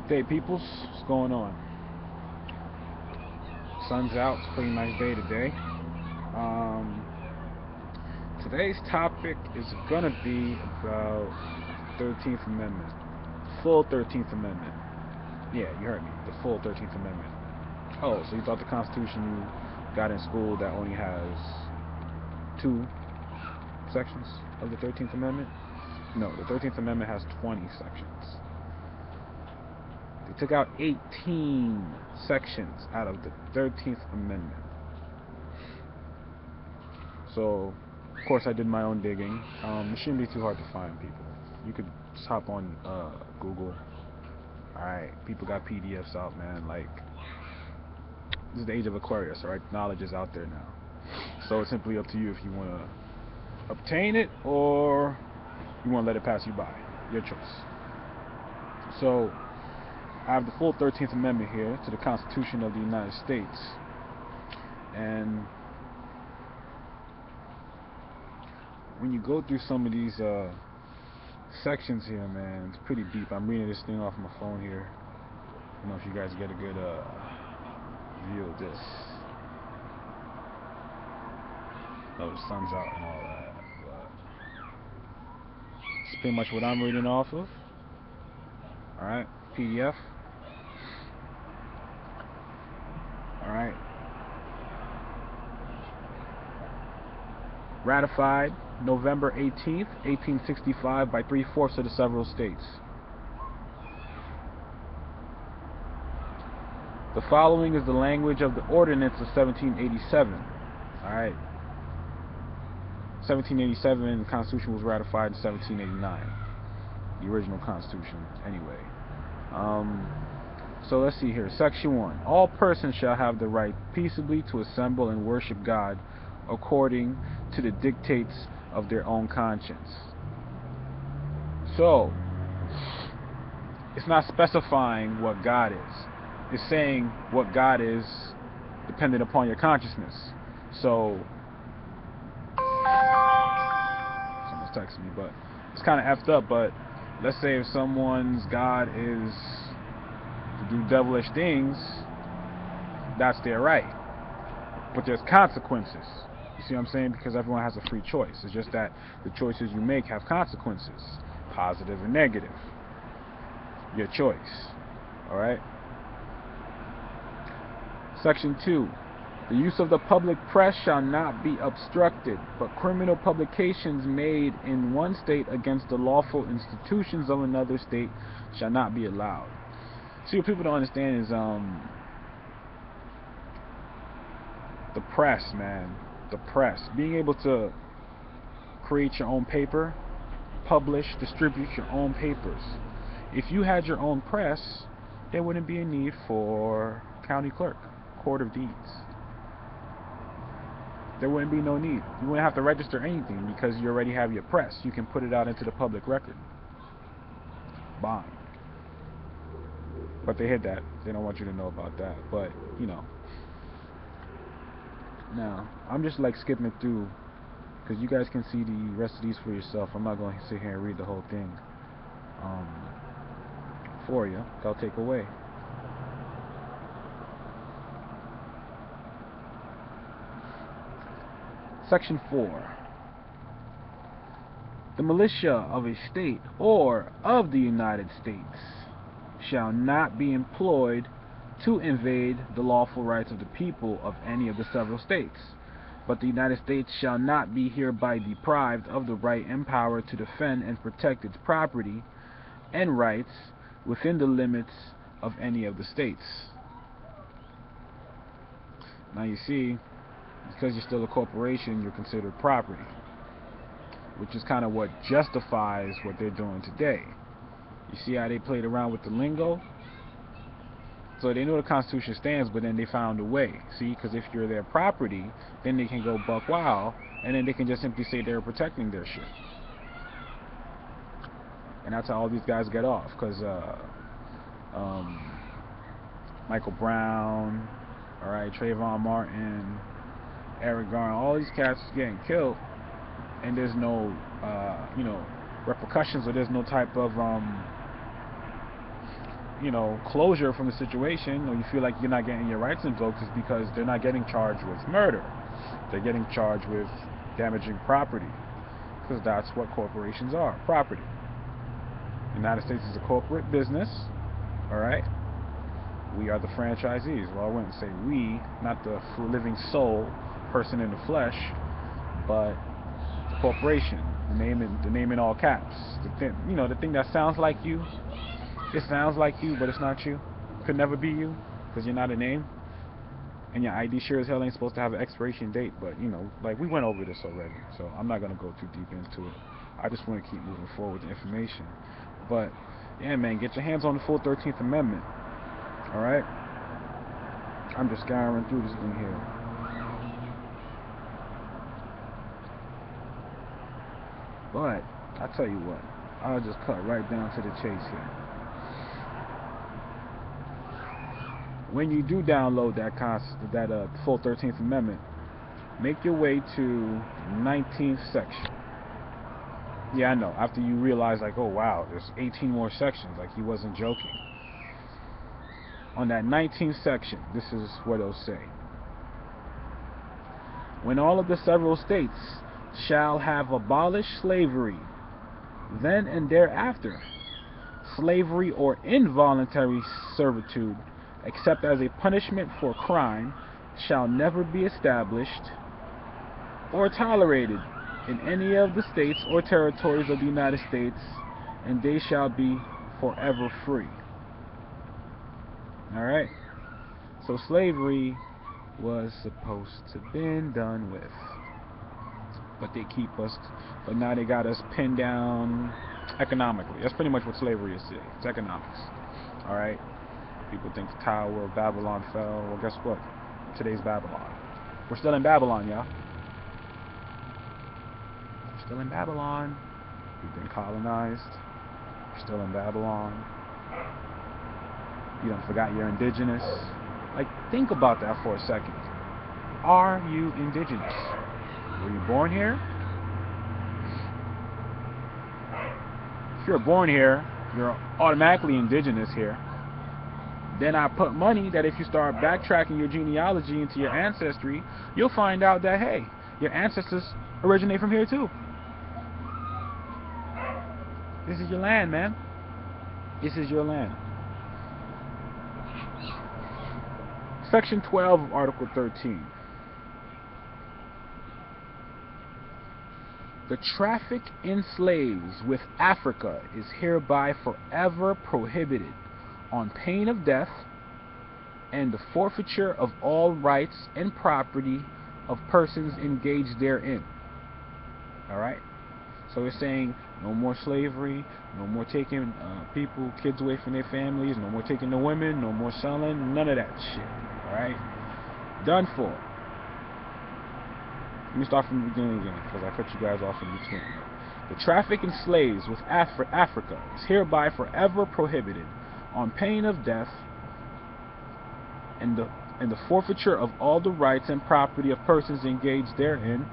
Day peoples, what's going on? Sun's out, it's a pretty nice day today. Um, Today's topic is gonna be about 13th Amendment. Full 13th Amendment. Yeah, you heard me. The full 13th Amendment. Oh, so you thought the Constitution you got in school that only has two sections of the 13th Amendment? No, the 13th Amendment has 20 sections. They took out 18 sections out of the 13th Amendment. So, of course, I did my own digging. It shouldn't be too hard to find, people. You could just hop on Google. Alright, people got PDFs out, man. Like, this is the age of Aquarius, alright? Knowledge is out there now. So it's simply up to you if you want to obtain it or you want to let it pass you by. Your choice. So, I have the full 13th Amendment here to the Constitution of the United States. And when you go through some of these sections here, man, it's pretty deep. I'm reading this thing off my phone here. I don't know if you guys get a good view of this. Oh, the sun's out and all that. But it's pretty much what I'm reading off of. Alright, PDF. Alright. Ratified November 18th, 1865 by 3/4 of the several states. The following is the language of the Ordinance of 1787. Alright. 1787, the Constitution was ratified in 1789. The original Constitution, anyway. So let's see here. Section 1. All persons shall have the right peaceably to assemble and worship God according to the dictates of their own conscience. So, it's not specifying what God is. It's saying what God is dependent upon your consciousness. So, someone's texting me, but it's kind of effed up, but let's say if someone's God is to do devilish things, that's their right. But there's consequences. You see what I'm saying? Because everyone has a free choice. It's just that the choices you make have consequences, positive and negative. Your choice. Alright? Section 2. The use of the public press shall not be obstructed, but criminal publications made in one state against the lawful institutions of another state shall not be allowed. See, what people don't understand is the press, man. The press. Being able to create your own paper, publish, distribute your own papers. If you had your own press, there wouldn't be a need for county clerk, court of deeds. There wouldn't be no need. You wouldn't have to register anything because you already have your press. You can put it out into the public record. Bond. But they hid that. They don't want you to know about that. But, you know. Now, I'm just like skipping through because you guys can see the rest of these for yourself. I'm not going to sit here and read the whole thing for you. I'll take away. Section 4. The militia of a state or of the United States shall not be employed to invade the lawful rights of the people of any of the several states, but the United States shall not be hereby deprived of the right and power to defend and protect its property and rights within the limits of any of the states. Now you see, because you're still a corporation, you're considered property, which is kind of what justifies what they're doing today. You see how they played around with the lingo? So they know the Constitution stands, but then they found a way. See, because if you're their property, then they can go buck wild, and then they can just simply say they're protecting their shit. And that's how all these guys get off, because Michael Brown, alright, Trayvon Martin, Eric Garner, all these cats getting killed, and there's no, you know, repercussions, or there's no type of closure from the situation, or you feel like you're not getting your rights invoked, is because they're not getting charged with murder. They're getting charged with damaging property, because that's what corporations are, property. The United States is a corporate business, all right? We are the franchisees. Well, I wouldn't say we, not the living soul, person in the flesh, but the corporation, the name in all caps. The thing that sounds like you, it sounds like you, but it's not you. Could never be you, because you're not a name. And your ID sure as hell ain't supposed to have an expiration date, but like we went over this already, so I'm not gonna go too deep into it. I just want to keep moving forward with the information. But yeah, man, get your hands on the full 13th Amendment. All right, I'm just scouring through this thing here. But I tell you what, I'll just cut right down to the chase here. When you do download that full 13th Amendment, make your way to 19th section. Yeah, I know. After you realize, like, oh wow, there's 18 more sections. Like, he wasn't joking. On that 19th section, this is what it'll say. When all of the several states shall have abolished slavery, then and thereafter, slavery or involuntary servitude, except as a punishment for crime, shall never be established or tolerated in any of the states or territories of the United States, and they shall be forever free. Alright? So slavery was supposed to have been done with. But now they got us pinned down economically. That's pretty much what slavery is today. It's economics. Alright? People think the Tower of Babylon fell. Well, guess what? Today's Babylon. We're still in Babylon, y'all. We're still in Babylon. We've been colonized. We're still in Babylon. You done forgot you're indigenous. Like, think about that for a second. Are you indigenous? Were you born here? If you're born here, you're automatically indigenous here. Then I put money that if you start backtracking your genealogy into your ancestry, you'll find out that, hey, your ancestors originate from here too. This is your land, man. This is your land. Section 12 of Article 13. The traffic in slaves with Africa is hereby forever prohibited on pain of death and the forfeiture of all rights and property of persons engaged therein. Alright? So it's saying no more slavery, no more taking kids away from their families, no more taking the women, no more selling, none of that shit. Alright? Done for. Let me start from the beginning again, because I cut you guys off in between. The traffic in slaves with Africa is hereby forever prohibited on pain of death and the forfeiture of all the rights and property of persons engaged therein,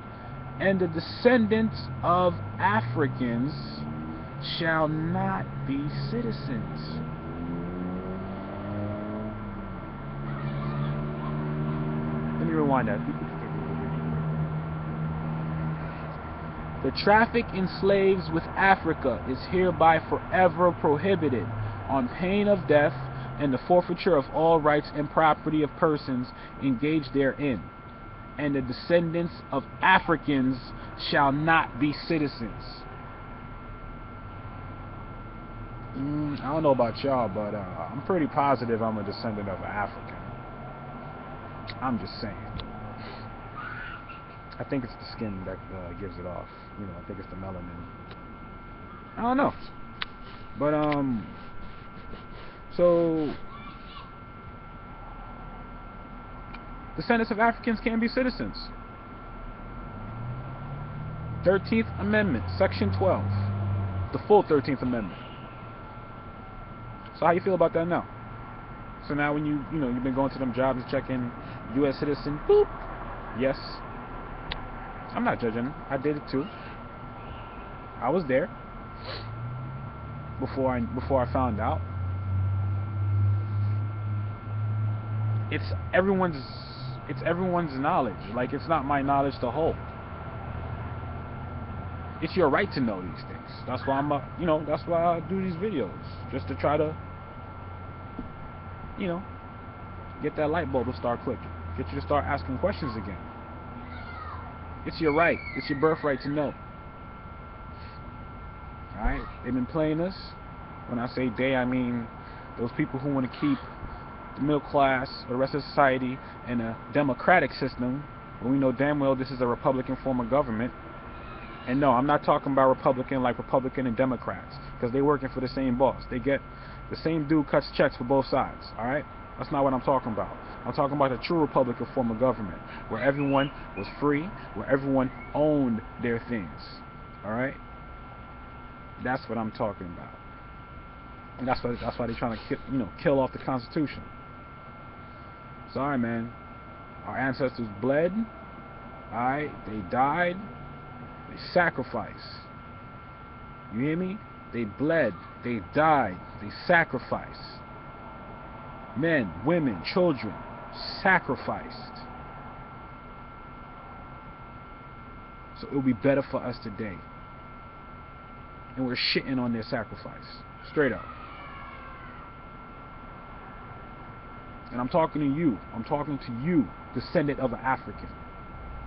and the descendants of Africans shall not be citizens. Let me rewind that. The traffic in slaves with Africa is hereby forever prohibited on pain of death and the forfeiture of all rights and property of persons engaged therein, and the descendants of Africans shall not be citizens. I don't know about y'all, but I'm pretty positive I'm a descendant of an African. I'm just saying. I think it's the skin that gives it off. I think it's the melanin. I don't know. But, so, descendants of Africans can be citizens. 13th Amendment, Section 12. The full 13th Amendment. So how you feel about that now? So now when you've been going to them jobs and checking U.S. citizen, boop, yes. I'm not judging. I did it too. I was there before I found out. it's everyone's knowledge. Like, it's not my knowledge to hold. It's your right to know these things. That's why that's why I do these videos, just to try to, get that light bulb to start clicking, get you to start asking questions again. It's your right. It's your birthright to know. Alright? They've been playing us. When I say they, I mean those people who want to keep the middle class or the rest of society in a democratic system, when we know damn well this is a Republican form of government. And no, I'm not talking about Republican like Republican and Democrats, because they're working for the same boss. They get the same dude cuts checks for both sides. Alright? That's not what I'm talking about. I'm talking about the true Republican form of government, where everyone was free, where everyone owned their things. Alright? That's what I'm talking about. And that's why they're trying to kill off the Constitution. Sorry, man. Our ancestors bled. Alright? They died. They sacrificed. You hear me? They bled. They died. They sacrificed. Men, women, children sacrificed. So it will be better for us today. And we're shitting on their sacrifice. Straight up. And I'm talking to you. I'm talking to you, descendant of an African.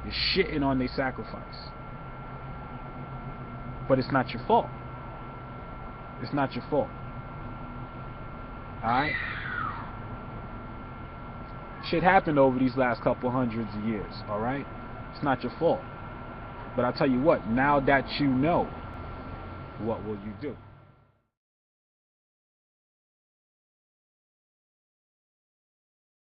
You're shitting on their sacrifice. But it's not your fault. It's not your fault. Alright? Shit happened over these last couple hundreds of years. Alright? It's not your fault. But I tell you what, now that you know, what will you do?